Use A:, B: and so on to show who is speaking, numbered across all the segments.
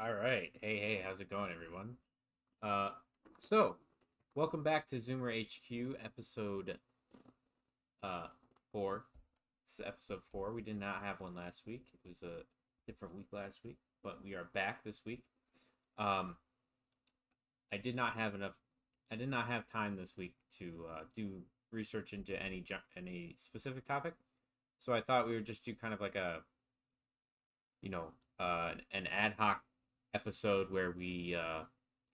A: All right. Hey, how's it going, everyone? Uh, so welcome back to ZoomerHQ episode uh 4. This is episode 4. We did not have one last week. It was a different week last week, but we are back this week. Um, I did not have enough. I did not have time this week to do research into any specific topic. So I thought we would just do kind of like a you know an ad hoc episode where we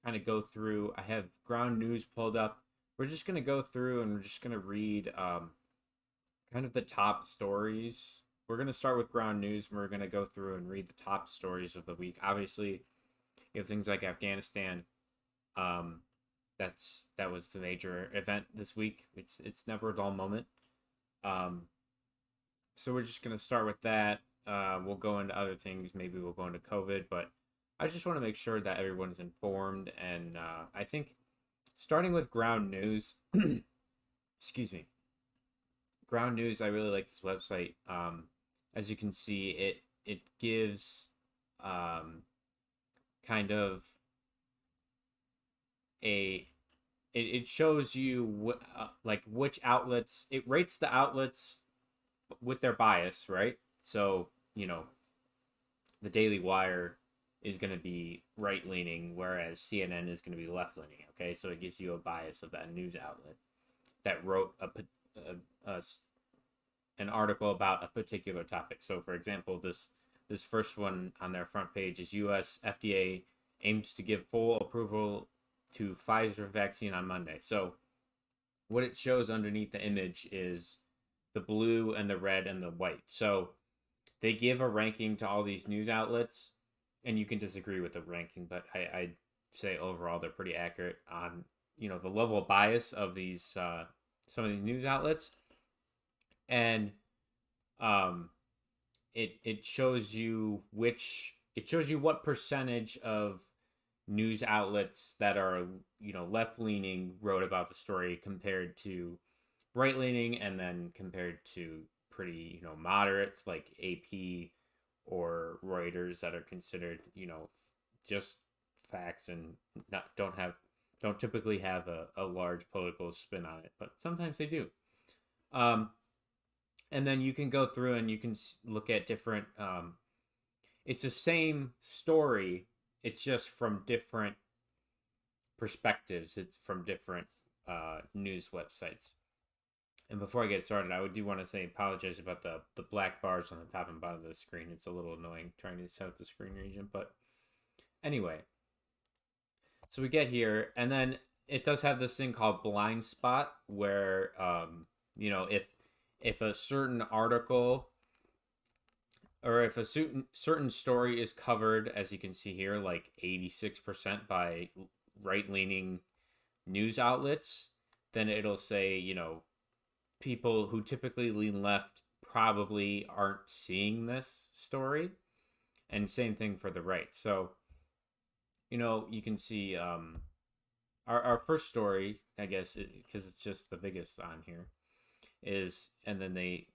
A: kind of go through. I have ground news pulled up. We're just gonna go through and we're just gonna read kind of the top stories. We're gonna start with ground news, and we're gonna go through and read the top stories of the week. Obviously, you have things like Afghanistan. Um, that was the major event this week. It's never a dull moment. Um, so we're just gonna start with that. We'll go into other things. Maybe we'll go into COVID, but I just want to make sure that everyone's informed. And I think starting with ground news, excuse me, ground news. I really like this website. As you can see, it gives um, kind of a it shows you like which outlets. It rates the outlets with their bias, right? So the Daily Wire is going to be right leaning, whereas CNN is going to be left leaning. Okay, so it gives you a bias of that news outlet that wrote a an article about a particular topic. So, for example, this first one on their front page is U.S. FDA aims to give full approval to Pfizer vaccine on Monday. So, what it shows underneath the image is the blue and the red and the white. So, they give a ranking to all these news outlets, and you can disagree with the ranking, but I'd say overall they're pretty accurate on the level of bias of these some of these news outlets, and um, it shows you what percentage of news outlets that are left leaning wrote about the story compared to right leaning, and then compared to pretty moderates like AP or Reuters that are considered just facts and don't typically have a large political spin on it, but sometimes they do. Um, and then you can go through and you can look at different. It's the same story. It's just from different perspectives. It's from different news websites. And before I get started, I do want to say apologize about the black bars on the top and bottom of the screen. It's a little annoying trying to set up the screen region. But anyway, so we get here, and then it does have this thing called blind spot, where if a certain article or if a certain story is covered, as you can see here, like 86% by right leaning news outlets, then it'll say people who typically lean left probably aren't seeing this story, and same thing for the right. So you can see our first story, I guess, because it's just the biggest on here, is, and then they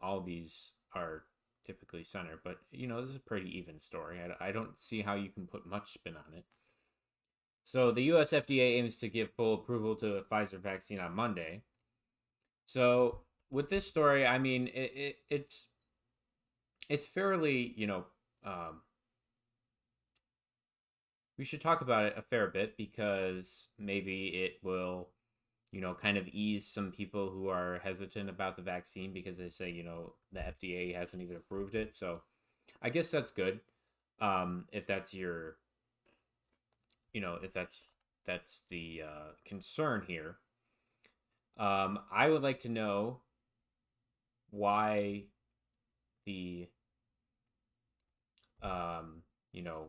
A: all these are typically center, but this is a pretty even story. I don't see how you can put much spin on it. So the US FDA aims to give full approval to a Pfizer vaccine on Monday. So with this story, I mean, it's fairly, we should talk about it a fair bit, because maybe it will, kind of ease some people who are hesitant about the vaccine, because they say, the FDA hasn't even approved it. So I guess that's good. If that's your, if that's the concern here. I would like to know why the um, you know,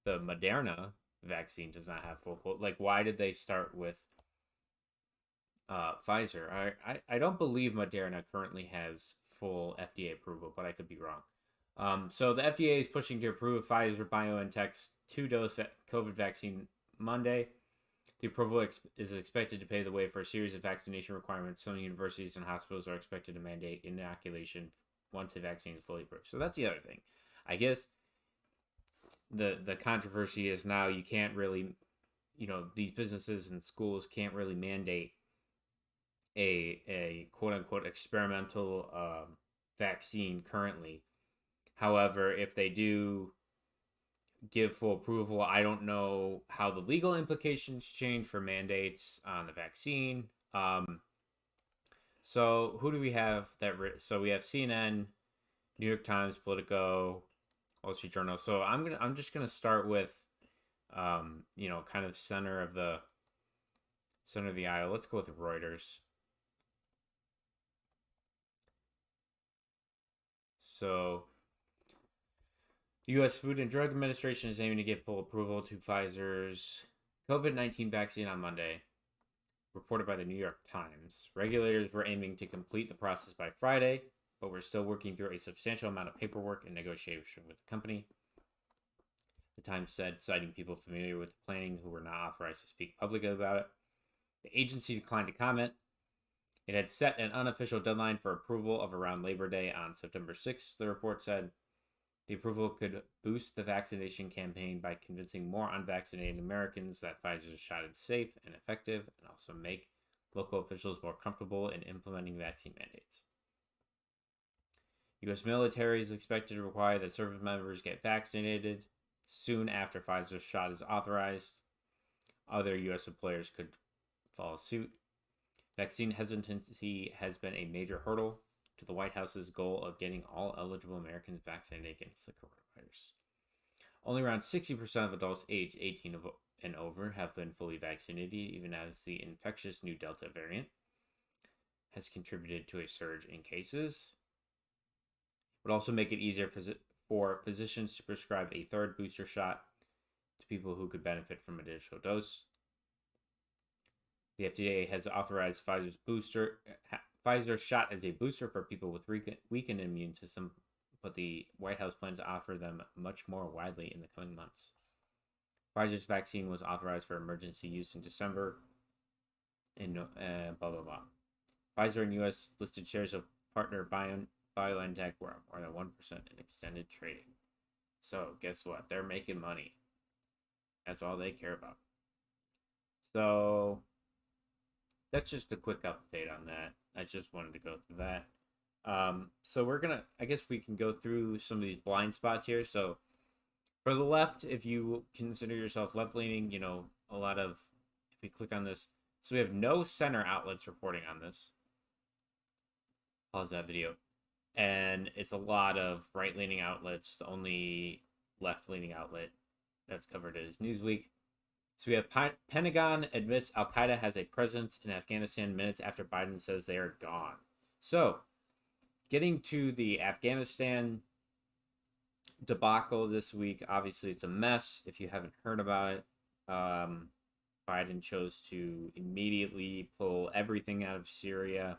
A: the Moderna vaccine does not have full like, why did they start with Pfizer? I don't believe Moderna currently has full FDA approval, but I could be wrong. So the FDA is pushing to approve Pfizer BioNTech's two-dose COVID vaccine Monday. The approval is expected to pave the way for a series of vaccination requirements. Some universities and hospitals are expected to mandate inoculation once the vaccine is fully approved. So that's the other thing. I guess the controversy is now you can't really, these businesses and schools can't really mandate a quote unquote experimental vaccine currently. However, if they do give full approval, I don't know how the legal implications change for mandates on the vaccine. So who do we have so we have CNN, New York Times, Politico, Wall Street Journal. So I'm just gonna start with, kind of center of the aisle. Let's go with Reuters. So the U.S. Food and Drug Administration is aiming to give full approval to Pfizer's COVID-19 vaccine on Monday, reported by the New York Times. Regulators were aiming to complete the process by Friday, but we're still working through a substantial amount of paperwork and negotiation with the company. The Times said, citing people familiar with the planning who were not authorized to speak publicly about it. The agency declined to comment. It had set an unofficial deadline for approval of around Labor Day on September 6th, the report said. The approval could boost the vaccination campaign by convincing more unvaccinated Americans that Pfizer's shot is safe and effective, and also make local officials more comfortable in implementing vaccine mandates. U.S. military is expected to require that service members get vaccinated soon after Pfizer's shot is authorized. Other U.S. employers could follow suit. Vaccine hesitancy has been a major hurdle to the White House's goal of getting all eligible Americans vaccinated against the coronavirus. Only around 60% of adults aged 18 and over have been fully vaccinated, even as the infectious new Delta variant has contributed to a surge in cases. It would also make it easier for physicians to prescribe a third booster shot to people who could benefit from an additional dose. The FDA has authorized Pfizer's shot as a booster for people with weakened immune system, but the White House plans to offer them much more widely in the coming months. Pfizer's vaccine was authorized for emergency use in December, and blah, blah, blah. Pfizer and U.S. listed shares of partner BioNTech were up more than 1% in extended trading. So, guess what? They're making money. That's all they care about. So, that's just a quick update on that. I just wanted to go through that. So I guess we can go through some of these blind spots here. So for the left, if you consider yourself left-leaning, if we click on this, so we have no center outlets reporting on this. Pause that video. And it's a lot of right-leaning outlets. The only left-leaning outlet that's covered is Newsweek. So we have Pentagon admits Al-Qaeda has a presence in Afghanistan minutes after Biden says they are gone. So, getting to the Afghanistan debacle this week, obviously it's a mess if you haven't heard about it. Biden chose to immediately pull everything out of Syria.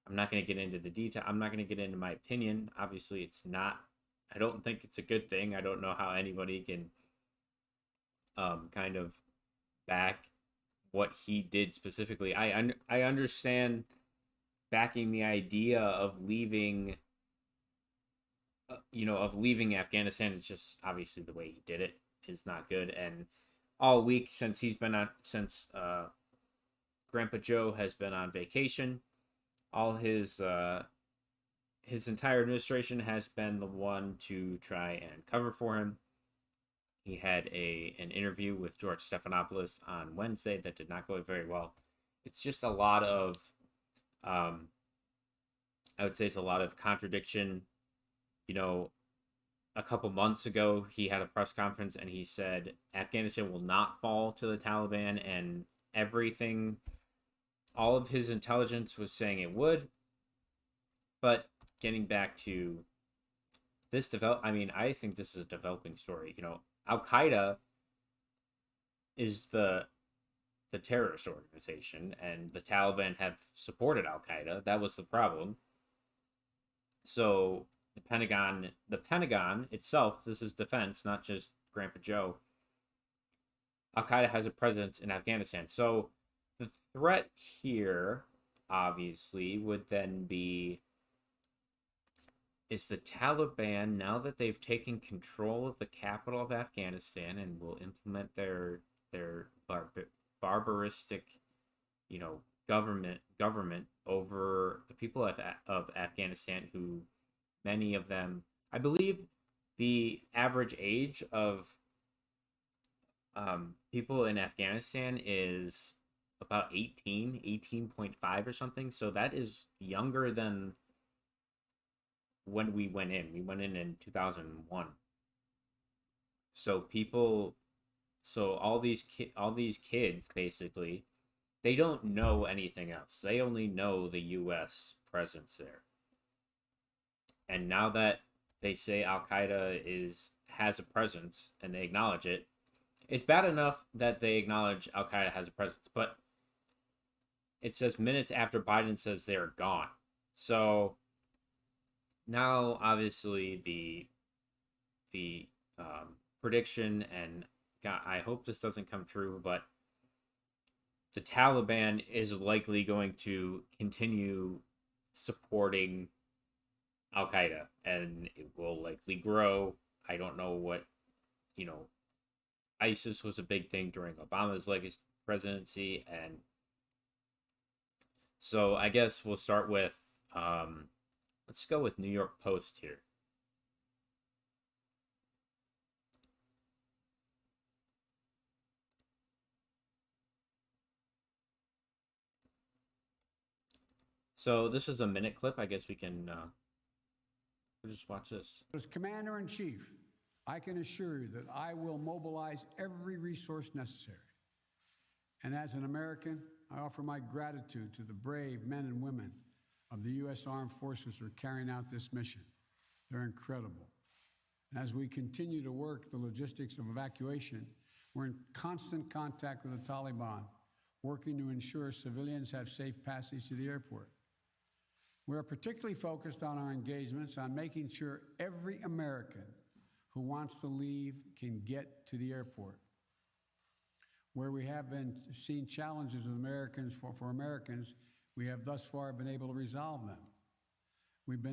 A: I'm not going to get into the detail. I'm not going to get into my opinion. Obviously, I don't think it's a good thing. I don't know how anybody can kind of back what he did specifically. I understand backing the idea of leaving Afghanistan. It's just obviously the way he did it is not good. And all week since Grandpa Joe has been on vacation, all his entire administration has been the one to try and cover for him. He had an interview with George Stephanopoulos on Wednesday that did not go very well. It's just a lot of, I would say it's a lot of contradiction. A couple months ago, he had a press conference and he said Afghanistan will not fall to the Taliban, and all of his intelligence was saying it would. But getting back to this I think this is a developing story. Al-Qaeda is the terrorist organization, and the Taliban have supported Al-Qaeda. That was the problem. So the Pentagon itself, this is defense, not just Grandpa Joe. Al-Qaeda has a presence in Afghanistan. So the threat here, obviously, would then be is the Taliban, now that they've taken control of the capital of Afghanistan and will implement their barbaristic, you know, government over the people of Afghanistan, who many of them, I believe, the average age of people in Afghanistan is about 18.5 or something. So that is younger than when we went in. We went in 2001. So people, so all these kids basically, they don't know anything else. They only know the U.S. presence there. And now that they say Al Qaeda has a presence and they acknowledge it, it's bad enough that they acknowledge Al Qaeda has a presence, but it says minutes after Biden says they're gone. So now, obviously, the prediction, and God, I hope this doesn't come true, but the Taliban is likely going to continue supporting Al Qaeda, and it will likely grow. I don't know what, you know, ISIS was a big thing during Obama's legacy presidency, and so I guess we'll start with let's go with New York Post here. So this is a minute clip. I guess we can we'll just watch this.
B: As Commander-in-Chief, I can assure you that I will mobilize every resource necessary. And as an American, I offer my gratitude to the brave men and women of the U.S. Armed Forces who are carrying out this mission. They're incredible. And as we continue to work the logistics of evacuation, we're in constant contact with the Taliban, working to ensure civilians have safe passage to the airport. We are particularly focused on our engagements on making sure every American who wants to leave can get to the airport. Where we have been seeing challenges with Americans, for Americans, we have thus far been able to resolve them. We've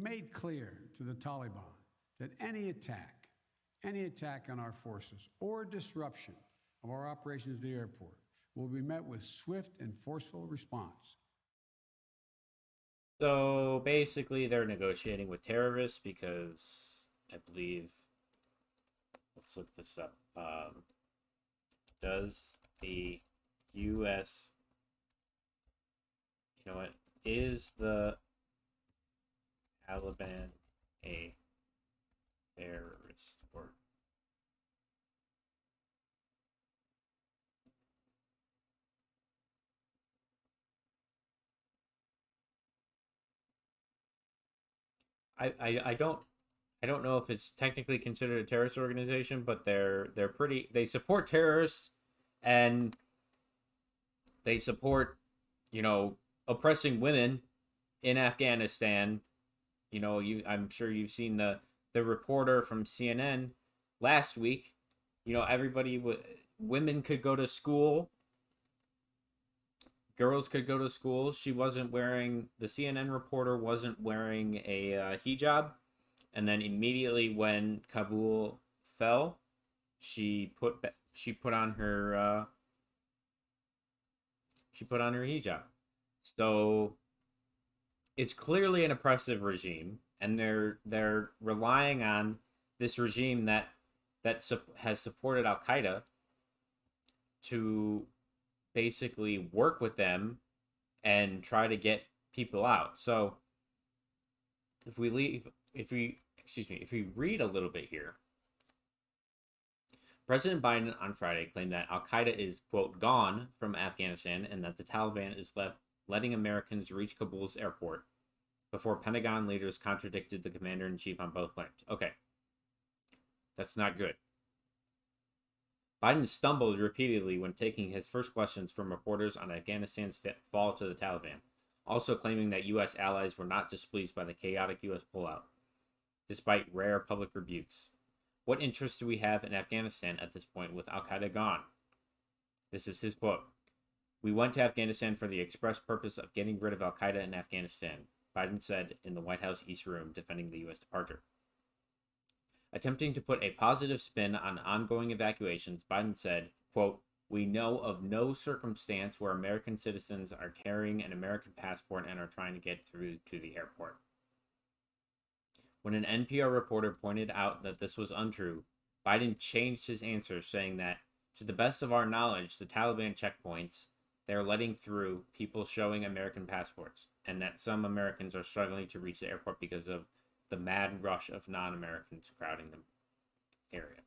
B: made clear to the Taliban that any attack on our forces or disruption of our operations at the airport will be met with swift and forceful response.
A: So basically, they're negotiating with terrorists because I believe. Let's look this up. Does the U.S. You know what? Is the Taliban a terrorist or? I don't know if it's technically considered a terrorist organization, but they support terrorists, and they support, you know, oppressing women in Afghanistan. You know, I'm sure you've seen the reporter from CNN last week. You know, women could go to school, girls could go to school. The CNN reporter wasn't wearing a hijab. And then immediately when Kabul fell, she put on her hijab. So it's clearly an oppressive regime, and they're relying on this regime that has supported Al Qaeda to basically work with them and try to get people out. So if we read a little bit here, President Biden on Friday claimed that Al Qaeda is, quote, gone from Afghanistan and that the Taliban is letting Americans reach Kabul's airport, before Pentagon leaders contradicted the commander-in-chief on both claims. Okay. That's not good. Biden stumbled repeatedly when taking his first questions from reporters on Afghanistan's fall to the Taliban, also claiming that U.S. allies were not displeased by the chaotic U.S. pullout, despite rare public rebukes. What interest do we have in Afghanistan at this point with Al Qaeda gone? This is his quote. We went to Afghanistan for the express purpose of getting rid of Al Qaeda in Afghanistan, Biden said in the White House East Room defending the U.S. departure. Attempting to put a positive spin on ongoing evacuations, Biden said, quote, "We know of no circumstance where American citizens are carrying an American passport and are trying to get through to the airport." When an NPR reporter pointed out that this was untrue, Biden changed his answer, saying that, to the best of our knowledge, the Taliban checkpoints, they're letting through people showing American passports, and that some Americans are struggling to reach the airport because of the mad rush of non-Americans crowding the area.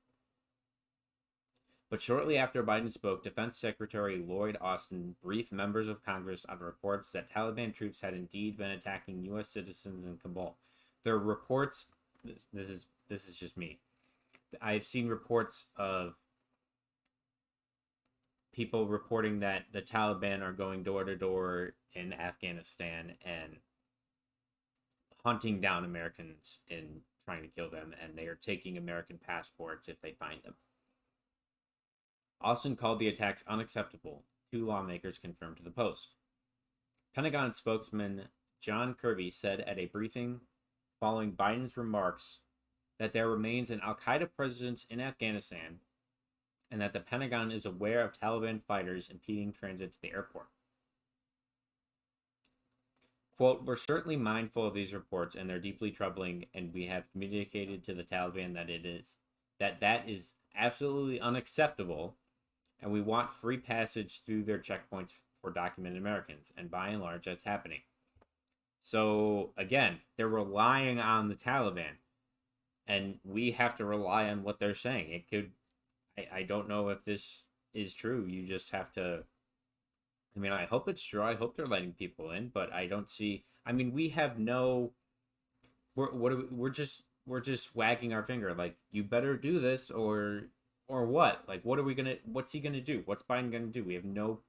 A: But shortly after Biden spoke, Defense Secretary Lloyd Austin briefed members of Congress on reports that Taliban troops had indeed been attacking U.S. citizens in Kabul. There are reports. This is just me. I've seen reports of people reporting that the Taliban are going door to door in Afghanistan and hunting down Americans and trying to kill them, and they are taking American passports if they find them. Austin called the attacks unacceptable, two lawmakers confirmed to the Post. Pentagon spokesman John Kirby said at a briefing following Biden's remarks that there remains an al-Qaeda presence in Afghanistan and that the Pentagon is aware of Taliban fighters impeding transit to the airport. Quote, "We're certainly mindful of these reports and they're deeply troubling, and we have communicated to the Taliban that is absolutely unacceptable, and we want free passage through their checkpoints for documented Americans, and by and large that's happening." So again, they're relying on the Taliban, and we have to rely on what they're saying. It could, I don't know if this is true. You just have to, I mean, I hope it's true. I hope they're letting people in, but I don't see, I mean, we have no, we're just wagging our finger. Like, you better do this or what? Like, what's he gonna do? What's Biden gonna do? We have no,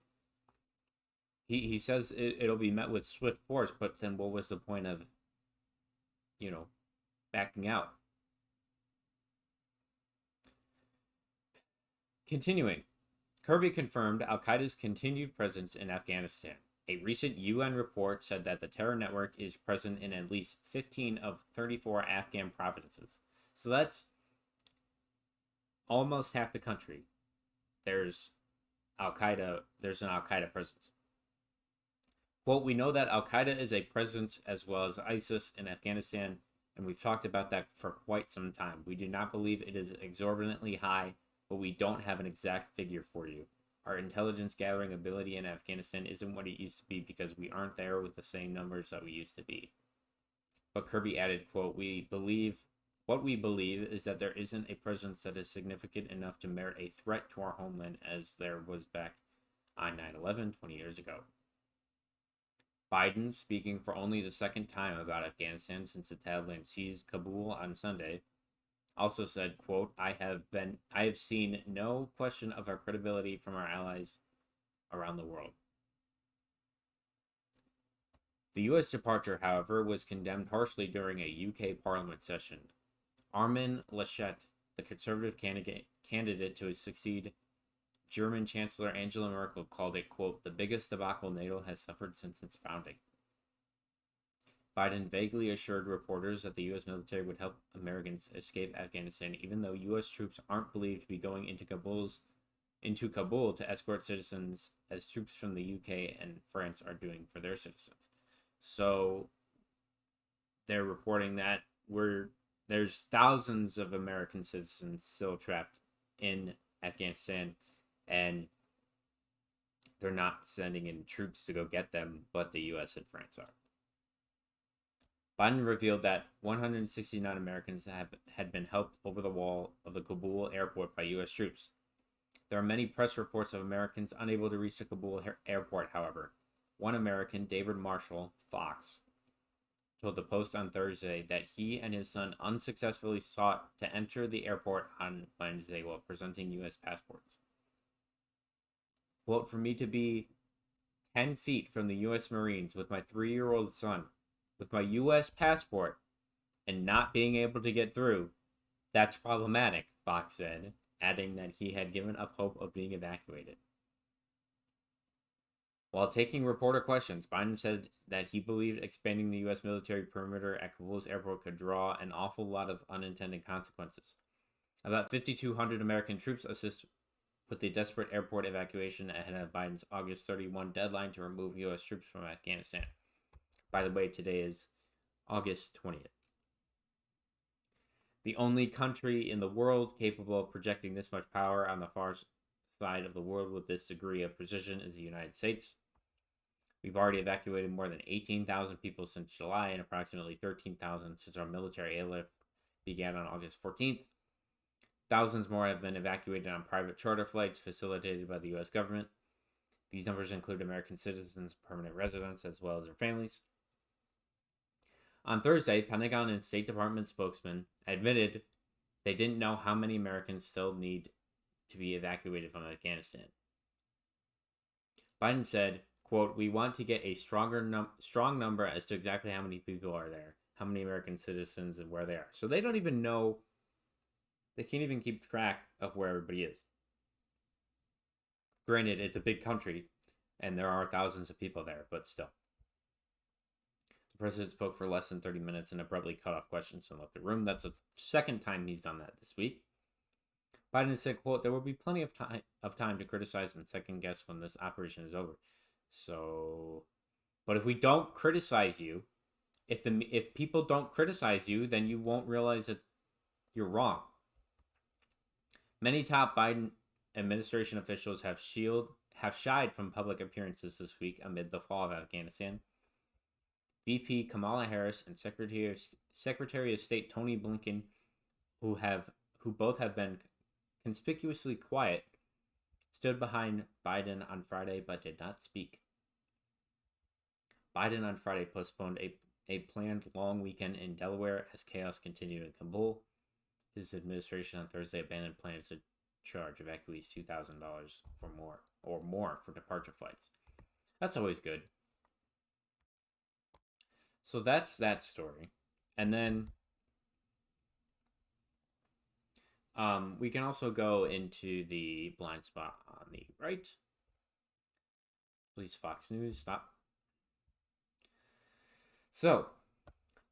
A: he says it'll be met with swift force, but then what was the point of, backing out? Continuing, Kirby confirmed al-Qaeda's continued presence in Afghanistan. A recent UN report said that the terror network is present in at least 15 of 34 Afghan provinces. So that's almost half the country. There's an al-Qaeda presence. Quote, "We know that al-Qaeda is a presence as well as ISIS in Afghanistan, and we've talked about that for quite some time. We do not believe it is exorbitantly high, but we don't have an exact figure for you. Our intelligence gathering ability in Afghanistan isn't what it used to be because we aren't there with the same numbers that we used to be." But Kirby added, quote, what we believe is that there isn't a presence that is significant enough to merit a threat to our homeland as there was back on 9/11 20 years ago." Biden, speaking for only the second time about Afghanistan since the Taliban seized Kabul on Sunday, also said, quote, I have seen no question of our credibility from our allies around the world." The U.S. departure, however, was condemned harshly during a UK Parliament session. Armin Laschet, the Conservative candidate to succeed German Chancellor Angela Merkel, called it, quote, "the biggest debacle NATO has suffered since its founding." Biden vaguely assured reporters that the U.S. military would help Americans escape Afghanistan, even though U.S. troops aren't believed to be going into Kabul to escort citizens, as troops from the UK and France are doing for their citizens. So they're reporting that there's thousands of American citizens still trapped in Afghanistan, and they're not sending in troops to go get them, but the U.S. and France are. Biden revealed that 169 Americans had been helped over the wall of the Kabul airport by U.S. troops. There are many press reports of Americans unable to reach the Kabul airport, however. One American, David Marshall, Fox, told the Post on Thursday that he and his son unsuccessfully sought to enter the airport on Wednesday while presenting U.S. passports. Quote, "For me to be 10 feet from the U.S. Marines with my 3-year-old son, with my U.S. passport, and not being able to get through, that's problematic," Fox said, adding that he had given up hope of being evacuated. While taking reporter questions, Biden said that he believed expanding the U.S. military perimeter at Kabul's airport could draw an awful lot of unintended consequences. About 5,200 American troops assist with the desperate airport evacuation ahead of Biden's August 31 deadline to remove U.S. troops from Afghanistan. By the way, today is August 20th. The only country in the world capable of projecting this much power on the far side of the world with this degree of precision is the United States. We've already evacuated more than 18,000 people since July and approximately 13,000 since our military airlift began on August 14th. Thousands more have been evacuated on private charter flights facilitated by the U.S. government. These numbers include American citizens, permanent residents, as well as their families. On Thursday, Pentagon and State Department spokesmen admitted they didn't know how many Americans still need to be evacuated from Afghanistan. Biden said, quote, "We want to get a strong number as to exactly how many people are there, how many American citizens, and where they are." So they don't even know. They can't even keep track of where everybody is. Granted, it's a big country, and there are thousands of people there, but still. The president spoke for less than 30 minutes and abruptly cut off questions and left the room. That's the second time he's done that this week. Biden said, quote, "There will be plenty of time to criticize and second guess when this operation is over." So, but if we don't criticize you, if people don't criticize you, then you won't realize that you're wrong. Many top Biden administration officials have shied from public appearances this week amid the fall of Afghanistan. VP Kamala Harris and Secretary of State Tony Blinken, who both have been conspicuously quiet, stood behind Biden on Friday but did not speak. Biden on Friday postponed a planned long weekend in Delaware as chaos continued in Kabul. His administration on Thursday abandoned plans to charge evacuees $2,000 or more for departure flights. That's always good. So that's that story. And then we can also go into the blind spot on the right. Please, Fox News, stop. So,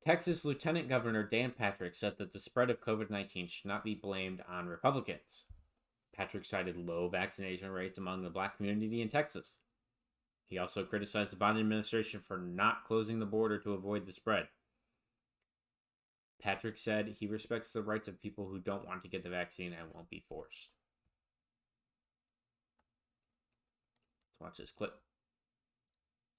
A: Texas Lieutenant Governor Dan Patrick said that the spread of COVID-19 should not be blamed on Republicans. Patrick cited low vaccination rates among the black community in Texas. He also criticized the Biden administration for not closing the border to avoid the spread. Patrick said he respects the rights of people who don't want to get the vaccine and won't be forced. Let's watch this clip.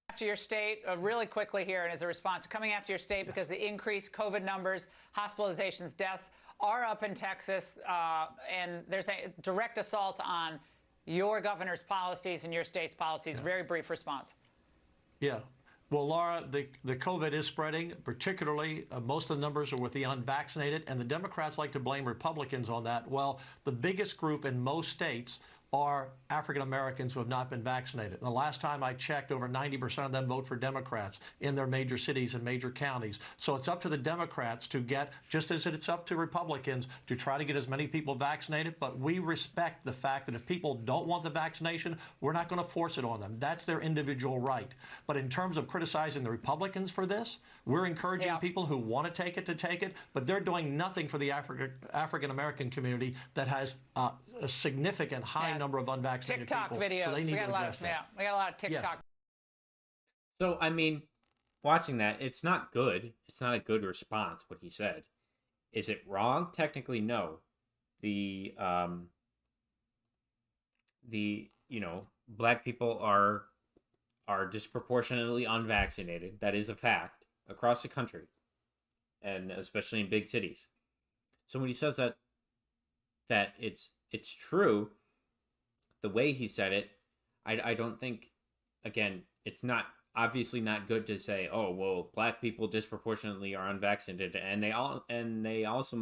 C: After your state, really quickly here, and as a response, coming after your state because the increased COVID numbers, hospitalizations, deaths are up in Texas, and there's a direct assault on your governor's policies and your state's policies. Yeah. Very brief response.
D: Yeah. Well, Laura, the COVID is spreading, particularly most of the numbers are with the unvaccinated, and the Democrats like to blame Republicans on that. Well, the biggest group in most states are African Americans who have not been vaccinated. And the last time I checked, over 90% of them vote for Democrats in their major cities and major counties. So it's up to the Democrats to get, just as it's up to Republicans, to try to get as many people vaccinated. But we respect the fact that if people don't want the vaccination, we're not going to force it on them. That's their individual right. But in terms of criticizing the Republicans for this, we're encouraging people who want to take it, but they're doing nothing for the African American community that has a significant high number of unvaccinated
C: TikTok
D: people.
C: videos.
D: So they need to address that.
C: We got a lot of TikTok.
D: Yes.
A: So, I mean, watching that, it's not good. It's not a good response, what he said. Is it wrong? Technically, no. The black people are disproportionately unvaccinated. That is a fact across the country, and especially in big cities. So when he says that it's true, the way he said it, I don't think, again, it's not obviously not good to say, oh, well, black people disproportionately are unvaccinated, and they also a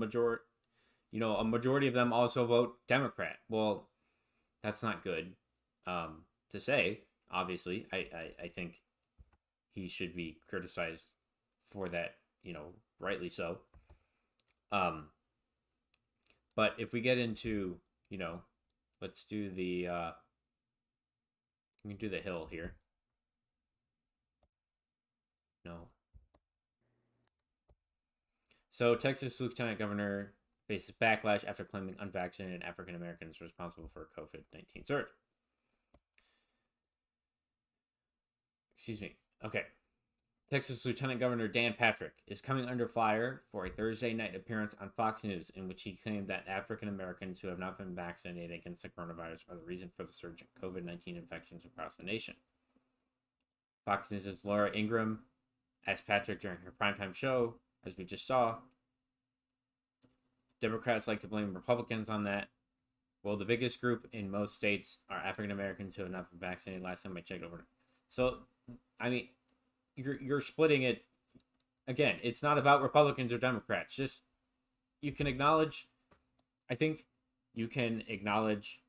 A: majority of them also vote Democrat. Well, that's not good to say. Obviously, I think he should be criticized for that, rightly so. But if we get into, let's do we can do the Hill here. So Texas Lieutenant Governor faces backlash after claiming unvaccinated African Americans responsible for COVID-19 surge. Excuse me. Okay. Texas Lieutenant Governor Dan Patrick is coming under fire for a Thursday night appearance on Fox News in which he claimed that African Americans who have not been vaccinated against the coronavirus are the reason for the surge in COVID-19 infections across the nation. Fox News' Laura Ingraham asked Patrick during her primetime show, as we just saw, Democrats like to blame Republicans on that. Well, the biggest group in most states are African Americans who have not been vaccinated. Last time I checked over. So, I mean, you're splitting it. Again, it's not about Republicans or Democrats. Just, you can acknowledge, I think you can acknowledge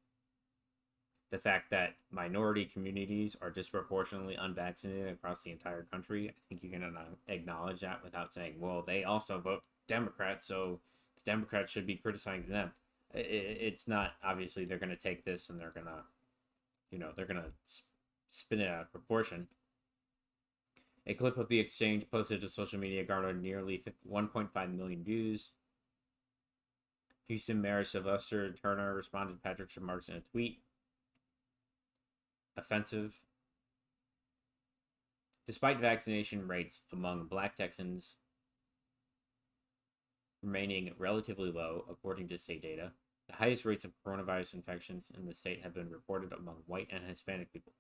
A: the fact that minority communities are disproportionately unvaccinated across the entire country. I think you can acknowledge that without saying, well, they also vote Democrat, so the Democrats should be criticizing them. It's not, obviously, they're going to take this and they're going to, they're going to spin it out of proportion. A clip of the exchange posted to social media garnered nearly 1.5 million views. Houston Mayor Sylvester Turner responded to Patrick's remarks in a tweet. Offensive. Despite vaccination rates among Black Texans remaining relatively low, according to state data, the highest rates of coronavirus infections in the state have been reported among white and Hispanic people.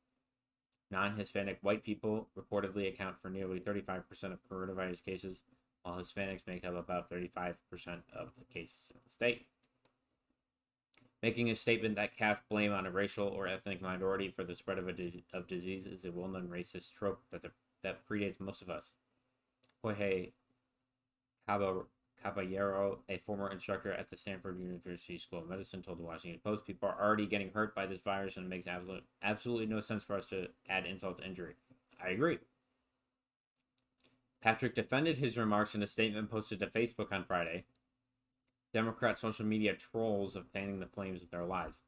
A: Non-Hispanic white people reportedly account for nearly 35% of coronavirus cases, while Hispanics make up about 35% of the cases in the state. Making a statement that casts blame on a racial or ethnic minority for the spread of disease is a well-known racist trope that predates most of us. Jorge Caballero, a former instructor at the Stanford University School of Medicine, told the Washington Post, people are already getting hurt by this virus and it makes absolutely no sense for us to add insult to injury. I agree. Patrick defended his remarks in a statement posted to Facebook on Friday. Democrat social media trolls of fanning the flames of their lies.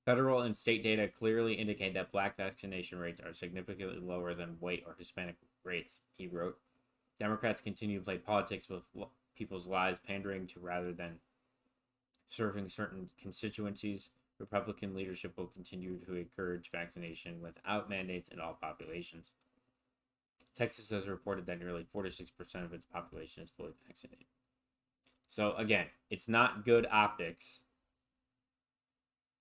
A: Federal and state data clearly indicate that Black vaccination rates are significantly lower than white or Hispanic rates, he wrote. Democrats continue to play politics with people's lives, pandering to rather than serving certain constituencies. Republican leadership will continue to encourage vaccination without mandates in all populations. Texas has reported that nearly 46% of its population is fully vaccinated. So again, it's not good optics,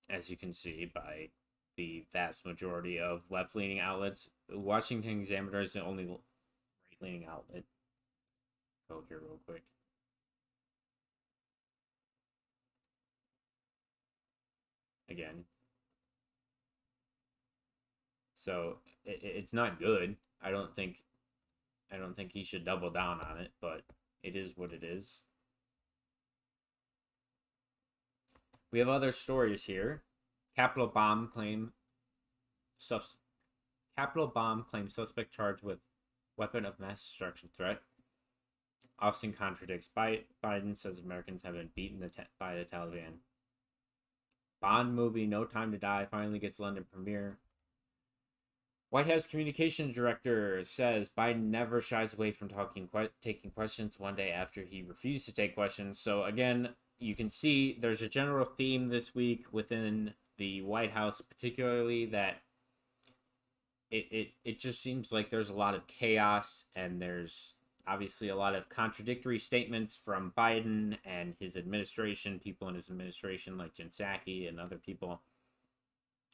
A: as you can see by the vast majority of left-leaning outlets. Washington Examiner is the only right-leaning outlet. Go here real quick. Again. So it's not good. I don't think he should double down on it, but it is what it is. We have other stories here. Capitol bomb claim suspect charged with weapon of mass destruction threat. Austin contradicts Biden, says Americans have been beaten by the Taliban. Bond movie No Time to Die finally gets London premiere. White House Communications Director says Biden never shies away from taking questions one day after he refused to take questions. So again, you can see there's a general theme this week within the White House, particularly that it just seems like there's a lot of chaos, and there's obviously a lot of contradictory statements from Biden and his administration, people in his administration like Jen Psaki and other people.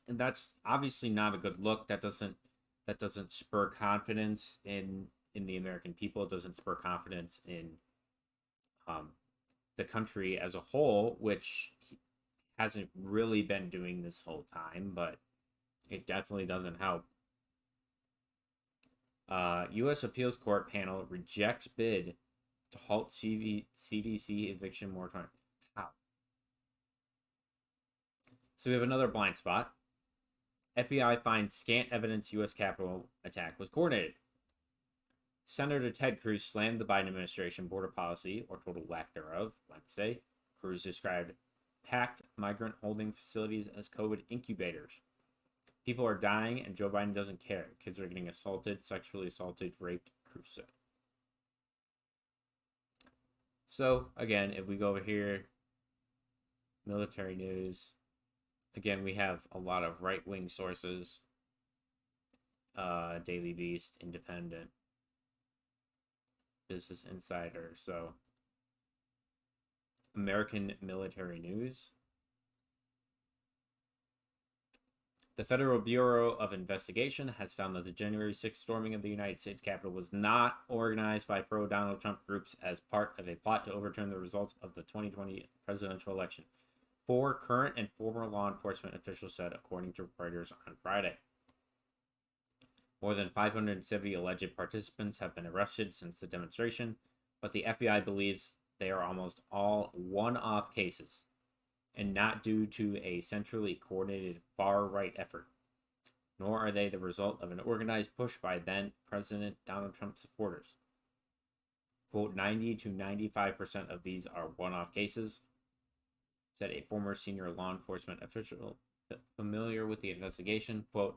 A: And that's obviously not a good look. That doesn't spur confidence in the American people. It doesn't spur confidence in the country as a whole, which hasn't really been doing this whole time, but it definitely doesn't help. U.S. Appeals Court panel rejects bid to halt CDC eviction moratorium. How? So we have another blind spot. FBI finds scant evidence U.S. Capitol attack was coordinated. Senator Ted Cruz slammed the Biden administration border policy, or total lack thereof, Wednesday. Cruz described packed migrant holding facilities as COVID incubators. People are dying, and Joe Biden doesn't care. Kids are getting assaulted, sexually assaulted, raped, Cruz said. So, again, if we go over here, military news, again, we have a lot of right-wing sources, Daily Beast, Independent, Business Insider, so American Military News. The Federal Bureau of Investigation has found that the January 6th storming of the United States Capitol was not organized by pro-Donald Trump groups as part of a plot to overturn the results of the 2020 presidential election. 4 current and former law enforcement officials said, according to Reuters on Friday. More than 570 alleged participants have been arrested since the demonstration, but the FBI believes they are almost all one-off cases and not due to a centrally coordinated far-right effort, nor are they the result of an organized push by then-President Donald Trump supporters. Quote, 90 to 95% of these are one-off cases, said a former senior law enforcement official familiar with the investigation. Quote,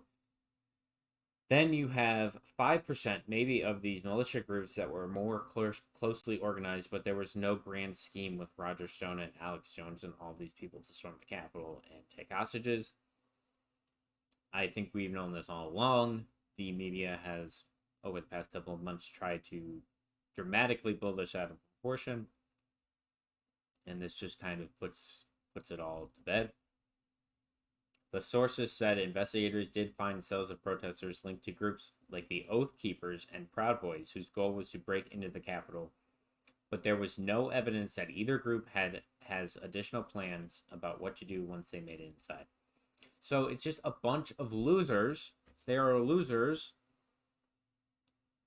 A: then you have 5% maybe of these militia groups that were more closely organized, but there was no grand scheme with Roger Stone and Alex Jones and all these people to storm the Capitol and take hostages. I think we've known this all along. The media has, over the past couple of months, tried to dramatically blow this out of proportion, and this just kind of puts it all to bed. The sources said investigators did find cells of protesters linked to groups like the Oath Keepers and Proud Boys, whose goal was to break into the Capitol, but there was no evidence that either group has additional plans about what to do once they made it inside. So it's just a bunch of losers. They are losers,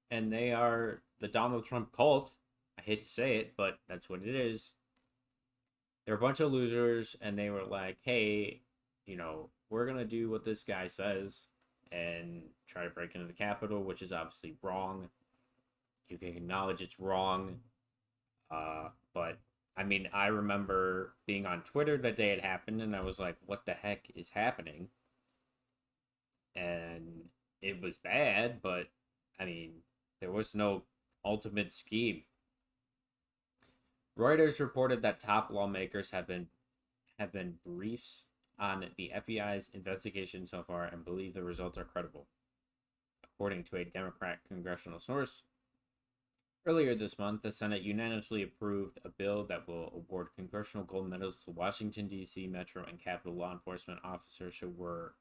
A: and they are the Donald Trump cult. I hate to say it, but that's what it is. They're a bunch of losers, and they were like, hey, you know, we're going to do what this guy says and try to break into the Capitol, which is obviously wrong. You can acknowledge it's wrong. But, I mean, I remember being on Twitter the day it happened, and I was like, what the heck is happening? And it was bad, but, I mean, there was no ultimate scheme. Reuters reported that top lawmakers have been briefed on the FBI's investigation so far and believe the results are credible, according to a Democrat congressional source. Earlier this month, the Senate unanimously approved a bill that will award congressional gold medals to Washington, D.C. Metro and Capitol law enforcement officers who were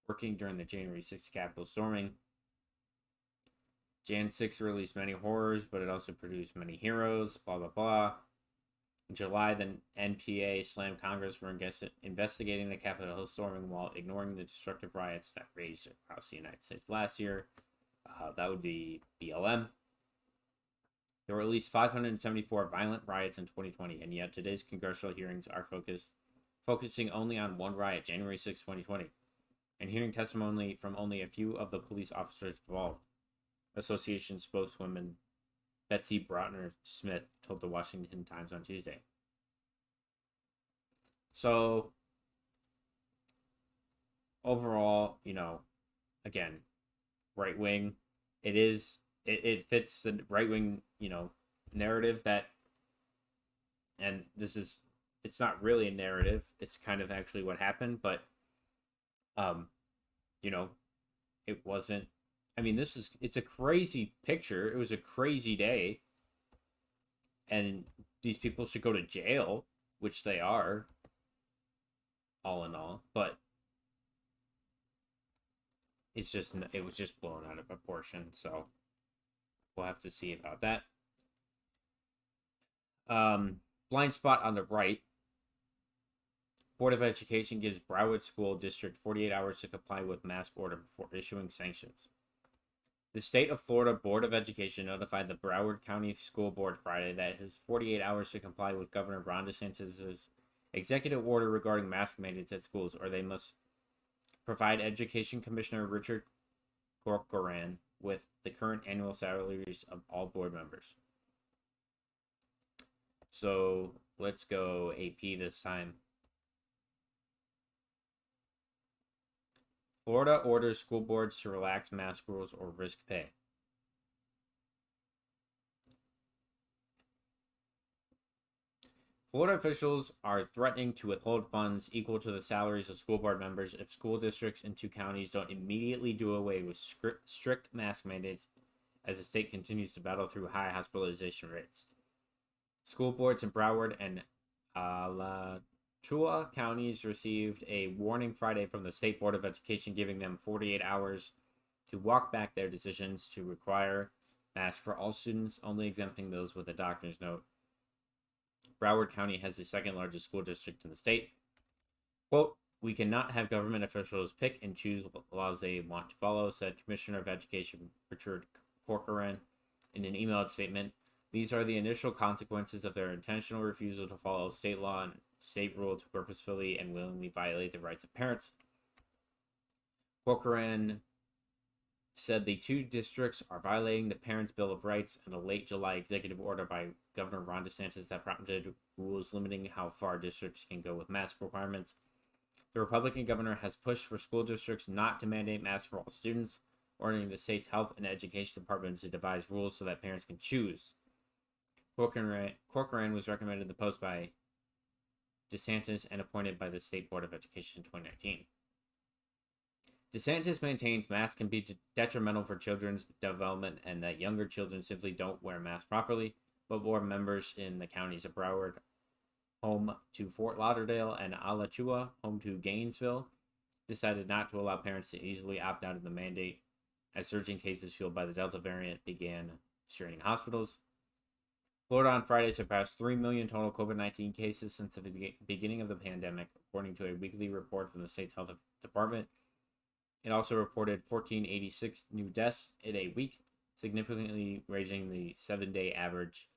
A: working during the January 6th Capitol storming. Jan 6 released many horrors, but it also produced many heroes, blah, blah, blah. In July, the NPA slammed Congress for investigating the Capitol Hill storming while ignoring the destructive riots that raged across the United States last year. That would be BLM. There were at least 574 violent riots in 2020, and yet today's congressional hearings are focusing only on one riot, January 6, 2020, and hearing testimony from only a few of the police officers involved. Association spokeswoman Betsy Brotner Smith told the Washington Times on Tuesday. So, overall, you know, again, right wing, it fits the right wing, you know, narrative that, and it's not really a narrative, it's kind of actually what happened, but, you know, it wasn't. I mean, it's a crazy picture. It was a crazy day. And these people should go to jail, which they are, all in all. But it was just blown out of proportion. So we'll have to see about that. Blind spot on the right. Board of Education gives Broward School District 48 hours to comply with mask order before issuing sanctions. The State of Florida Board of Education notified the Broward County School Board Friday that it has 48 hours to comply with Governor Ron DeSantis' executive order regarding mask mandates at schools, or they must provide Education Commissioner Richard Corcoran with the current annual salaries of all board members. So let's go AP this time. Florida orders school boards to relax mask rules or risk pay. Florida officials are threatening to withhold funds equal to the salaries of school board members if school districts in 2 counties don't immediately do away with strict mask mandates as the state continues to battle through high hospitalization rates. School boards in Broward and Alachua counties received a warning Friday from the State Board of Education, giving them 48 hours to walk back their decisions to require masks for all students, only exempting those with a doctor's note. Broward County has the second largest school district in the state. Quote, "We cannot have government officials pick and choose what laws they want to follow," said Commissioner of Education Richard Corcoran in an emailed statement. "These are the initial consequences of their intentional refusal to follow state law and state rule to purposefully and willingly violate the rights of parents." Corcoran said the 2 districts are violating the Parents' Bill of Rights and a late July executive order by Governor Ron DeSantis that prompted rules limiting how far districts can go with mask requirements. The Republican governor has pushed for school districts not to mandate masks for all students, ordering the state's health and education departments to devise rules so that parents can choose. Corcoran was recommended the post by DeSantis and appointed by the State Board of Education in 2019. DeSantis maintains masks can be detrimental for children's development and that younger children simply don't wear masks properly, but board members in the counties of Broward, home to Fort Lauderdale, and Alachua, home to Gainesville, decided not to allow parents to easily opt out of the mandate as surging cases fueled by the Delta variant began straining hospitals. Florida on Friday surpassed 3 million total COVID-19 cases since the beginning of the pandemic, according to a weekly report from the state's health department. It also reported 1,486 new deaths in a week, significantly raising the 7-day average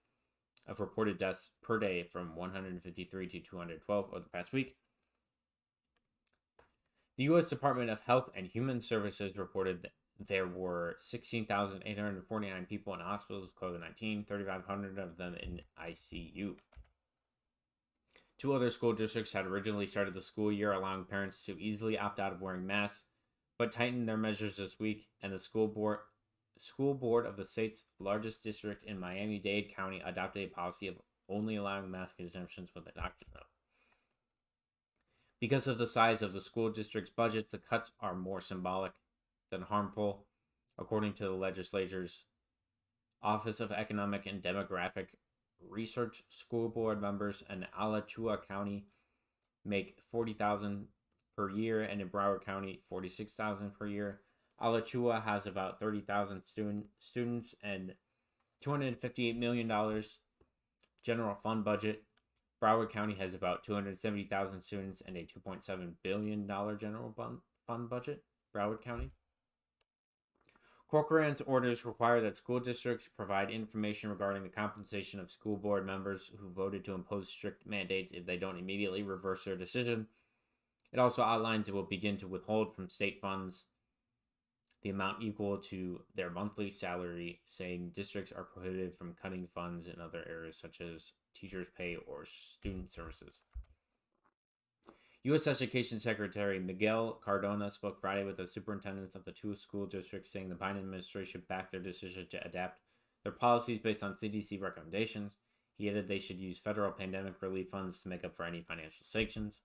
A: of reported deaths per day from 153 to 212 over the past week. The U.S. Department of Health and Human Services reported that there were 16,849 people in hospitals with COVID-19, 3,500 of them in ICU. 2 other school districts had originally started the school year allowing parents to easily opt out of wearing masks, but tightened their measures this week, and the school board of the state's largest district in Miami-Dade County adopted a policy of only allowing mask exemptions with a doctor's note. Because of the size of the school district's budgets, the cuts are more symbolic than harmful, according to the legislature's Office of Economic and Demographic Research. School board members in Alachua County make $40,000 per year, and in Broward County, $46,000 per year. Alachua has about 30,000 students and $258 million general fund budget. Broward County has about 270,000 students and a $2.7 billion general fund budget. Broward County. Corcoran's orders require that school districts provide information regarding the compensation of school board members who voted to impose strict mandates if they don't immediately reverse their decision. It also outlines it will begin to withhold from state funds the amount equal to their monthly salary, saying districts are prohibited from cutting funds in other areas such as teachers' pay or student services. U.S. Education Secretary Miguel Cardona spoke Friday with the superintendents of the 2 school districts, saying the Biden administration backed their decision to adapt their policies based on CDC recommendations. He added they should use federal pandemic relief funds to make up for any financial sanctions.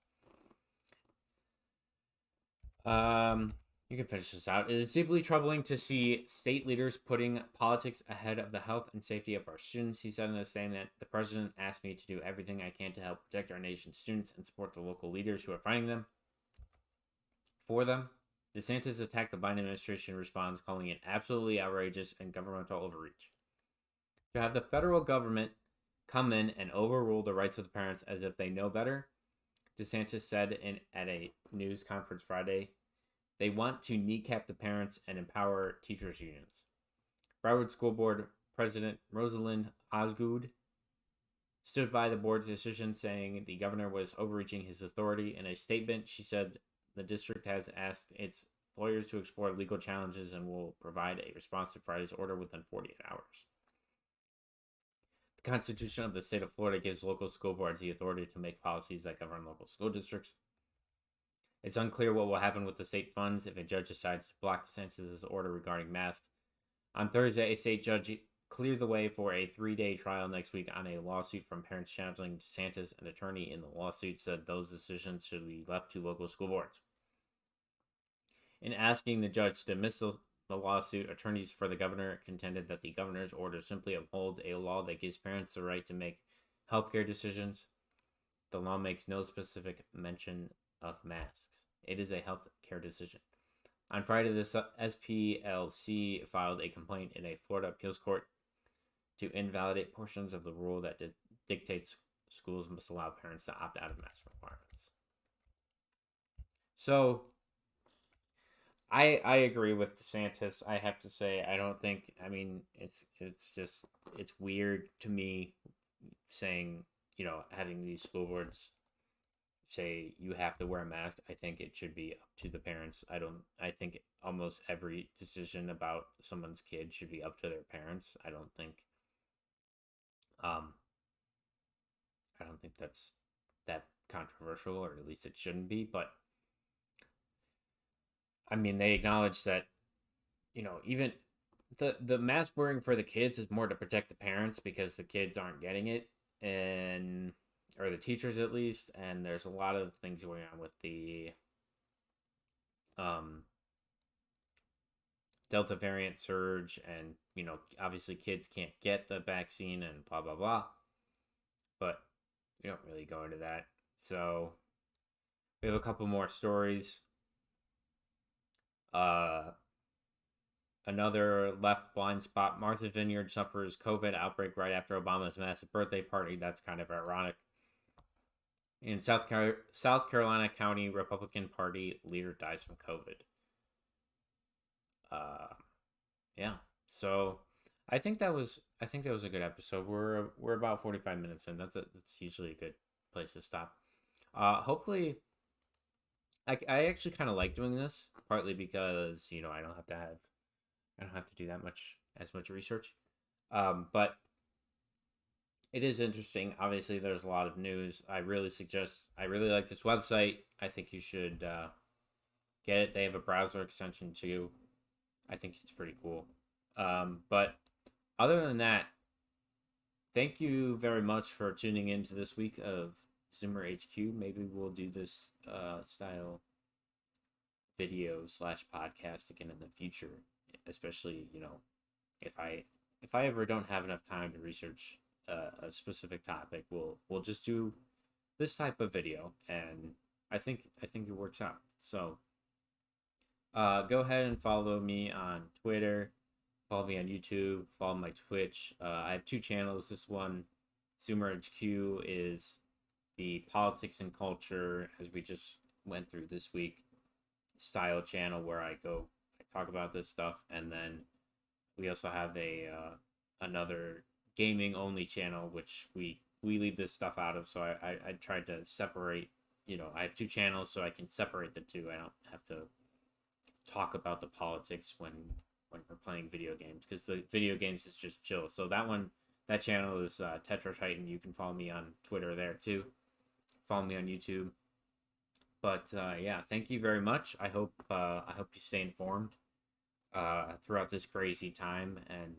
A: You can finish this out. It is deeply troubling to see state leaders putting politics ahead of the health and safety of our students, he said in a statement. The president asked me to do everything I can to help protect our nation's students and support the local leaders who are fighting them for them. DeSantis attacked the Biden administration response, calling it absolutely outrageous and governmental overreach. To have the federal government come in and overrule the rights of the parents as if they know better, DeSantis said at a news conference Friday. They want to kneecap the parents and empower teachers' unions. Broward School Board President Rosalind Osgood stood by the board's decision, saying the governor was overreaching his authority. In a statement, she said the district has asked its lawyers to explore legal challenges and will provide a response to Friday's order within 48 hours. The Constitution of the state of Florida gives local school boards the authority to make policies that govern local school districts. It's unclear what will happen with the state funds if a judge decides to block DeSantis' order regarding masks. On Thursday, a state judge clear the way for a 3-day trial next week on a lawsuit from parents challenging DeSantis. An attorney in the lawsuit said those decisions should be left to local school boards. In asking the judge to dismiss the lawsuit, attorneys for the governor contended that the governor's order simply upholds a law that gives parents the right to make healthcare decisions. The law makes no specific mention of masks. It is a healthcare decision. On Friday, the SPLC filed a complaint in a Florida appeals court to invalidate portions of the rule that dictates schools must allow parents to opt out of mask requirements. So, I agree with DeSantis. I have to say, I don't think, I mean, it's weird to me saying, you know, having these school boards say you have to wear a mask. I think it should be up to the parents. I think almost every decision about someone's kid should be up to their parents. I don't think that's that controversial, or at least it shouldn't be, but I mean, they acknowledge that, you know, even the mask wearing for the kids is more to protect the parents because the kids aren't getting it, and or the teachers at least, and there's a lot of things going on with the Delta variant surge, and you know, obviously kids can't get the vaccine and blah blah blah. But we don't really go into that. So we have a couple more stories. Another left blind spot. Martha Vineyard suffers COVID outbreak right after Obama's massive birthday party. That's kind of ironic. In South Carolina County Republican Party leader dies from COVID. Yeah. So I think that was a good episode. We're about 45 minutes in. That's usually a good place to stop. Hopefully, I actually kind of like doing this, partly because, you know, I don't have to do as much research. But it is interesting. Obviously, there's a lot of news. I really like this website. I think you should get it. They have a browser extension too. I think it's pretty cool. But other than that, thank you very much for tuning in to this week of ZoomerHQ. Maybe we'll do this style video / podcast again in the future, especially, you know, if I ever don't have enough time to research a specific topic, we'll just do this type of video, and I think it works out. So go ahead and follow me on Twitter, follow me on YouTube, follow my Twitch. I have 2 channels. This one, ZoomerHQ, is the politics and culture, as we just went through this week, style channel where I talk about this stuff. And then we also have another gaming only channel, which we leave this stuff out of. So I tried to separate, you know, I have 2 channels so I can separate the two. I don't have to talk about the politics when we're playing video games, because the video games is just chill. So that channel is Tetra Titan. You can follow me on Twitter there too. Follow me on YouTube. But yeah, thank you very much. I hope you stay informed throughout this crazy time, and